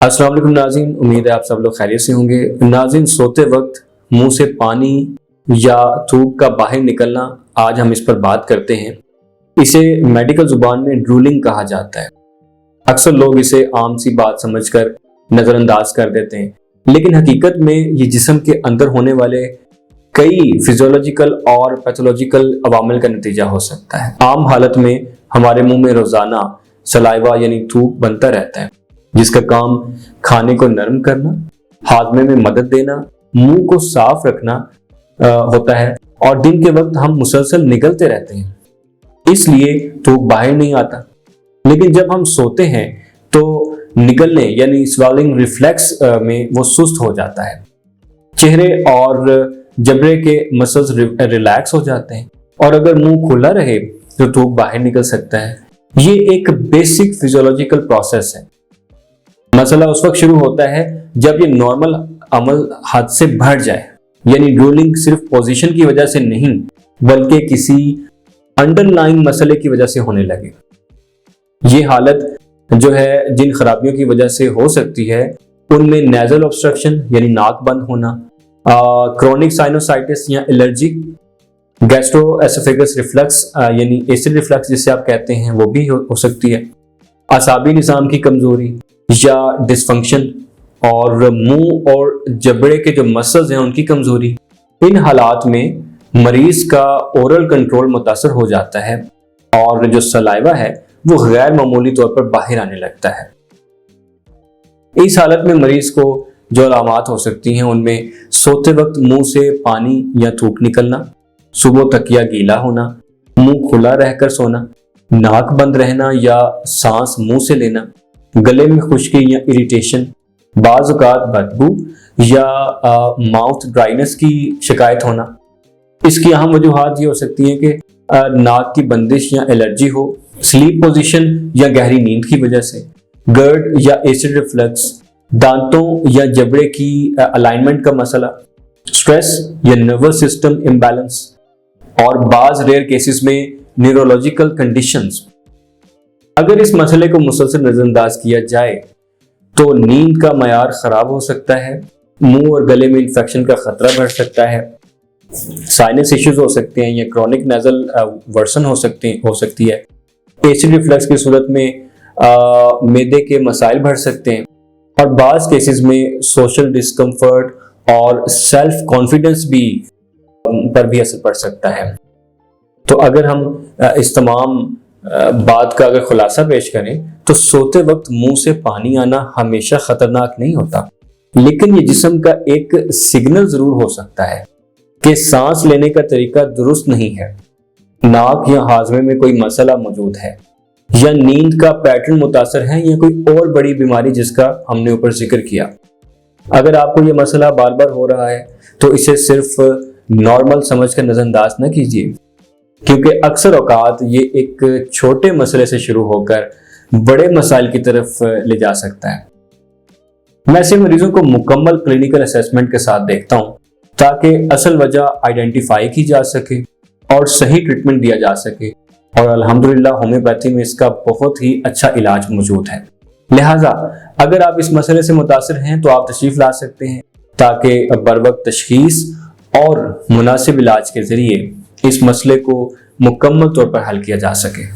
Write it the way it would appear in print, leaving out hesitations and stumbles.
अस्सलाम वालेकुम नाज़रीन, उम्मीद है आप सब लोग खैरियत से होंगे। नाज़रीन, सोते वक्त मुंह से पानी या थूक का बाहर निकलना, आज हम इस पर बात करते हैं। इसे मेडिकल जुबान में ड्रूलिंग कहा जाता है। अक्सर लोग इसे आम सी बात समझकर नज़रअंदाज कर देते हैं, लेकिन हकीकत में ये जिस्म के अंदर होने वाले कई फिजियोलॉजिकल और पैथोलॉजिकल अवामिल का नतीजा हो सकता है। आम हालत में हमारे मुंह में रोज़ाना सलाइवा यानी थूक बनता रहता है, जिसका काम खाने को नरम करना, हाजमे में मदद देना, मुंह को साफ रखना होता है। और दिन के वक्त हम मुसलसल निगलते रहते हैं, इसलिए थूक बाहर नहीं आता। लेकिन जब हम सोते हैं तो निगलने यानी स्वेलिंग रिफ्लेक्स में वो सुस्त हो जाता है। चेहरे और जबड़े के मसल्स रिलैक्स हो जाते हैं, और अगर मुंह खुला रहे तो थूक बाहर निकल सकता है। ये एक बेसिक फिजियोलॉजिकल प्रोसेस है। मसला उस वक्त शुरू होता है जब ये नॉर्मल अमल हद से बढ़ जाए, यानी ड्रूलिंग सिर्फ पोजीशन की वजह से नहीं बल्कि किसी अंडरलाइंग मसले की वजह से होने लगे। ये हालत जो है जिन खराबियों की वजह से हो सकती है, उनमें नेजल ऑब्स्ट्रक्शन यानी नाक बंद होना, क्रोनिक साइनोसाइटिस या एलर्जिक, गैस्ट्रोएसोफेगस रिफ्लक्स यानी एसिड रिफ्लक्स जिसे आप कहते हैं, वो भी हो सकती है। असाबी निज़ाम की कमजोरी या डिसफंक्शन, और मुंह और जबड़े के जो मसल्स हैं उनकी कमजोरी। इन हालात में मरीज का ओरल कंट्रोल मुतासर हो जाता है और जो सलाइवा है वो गैर मामूली तौर पर बाहर आने लगता है। इस हालत में मरीज को जो अलामात हो सकती हैं, उनमें सोते वक्त मुंह से पानी या थूक निकलना, सुबह तकिया गीला होना, मुंह खुला रहकर सोना, नाक बंद रहना या सांस मुंह से लेना, गले में खुश्की या इरिटेशन, बाज़ औक़ात बदबू या माउथ ड्राइनेस की शिकायत होना। इसकी अहम वजूहात ये हो सकती हैं कि नाक की बंदिश या एलर्जी हो, स्लीप पोजीशन या गहरी नींद की वजह से, गर्ड या एसिड रिफ्लक्स, दांतों या जबड़े की अलाइनमेंट का मसला, स्ट्रेस या नर्वस सिस्टम इम्बैलेंस, और बाज़ रेयर केसेस में न्यूरोलॉजिकल कंडीशंस। अगर इस मसले को मुसलसल नजरअंदाज किया जाए तो नींद का मयार खराब हो सकता है, मुंह और गले में इंफेक्शन का खतरा बढ़ सकता है, साइनस इश्यूज हो सकते हैं या क्रॉनिक नेजल वर्सन हो सकती है। एसिड रिफ्लक्स की सूरत में मैदे के मसाइल बढ़ सकते हैं, और बाज़ केसेस में सोशल डिस्कम्फर्ट और सेल्फ कॉन्फिडेंस भी पर भी असर पड़ सकता है। तो अगर हम इस तमाम बात का अगर खुलासा पेश करें तो सोते वक्त मुंह से पानी आना हमेशा खतरनाक नहीं होता, लेकिन ये जिस्म का एक सिग्नल जरूर हो सकता है कि सांस लेने का तरीका दुरुस्त नहीं है, नाक या हाजमे में कोई मसला मौजूद है, या नींद का पैटर्न मुतासर है, या कोई और बड़ी बीमारी जिसका हमने ऊपर जिक्र किया। अगर आपको ये मसला बार बार हो रहा है तो इसे सिर्फ नॉर्मल समझकर नजरअंदाज न कीजिए, क्योंकि अक्सर औकात ये एक छोटे मसले से शुरू होकर बड़े मसाइल की तरफ ले जा सकता है। मैं ऐसे मरीजों को मुकम्मल क्लिनिकल असेसमेंट के साथ देखता हूँ ताकि असल वजह आइडेंटिफाई की जा सके और सही ट्रीटमेंट दिया जा सके, और अल्हम्दुलिल्लाह होम्योपैथी में इसका बहुत ही अच्छा इलाज मौजूद है। लिहाजा अगर आप इस मसले से मुतासिर हैं तो आप तशरीफ ला सकते हैं ताकि बरवक्त तशखीस और मुनासिब इलाज के जरिए इस मसले को मुकम्मल तौर पर हल किया जा सके।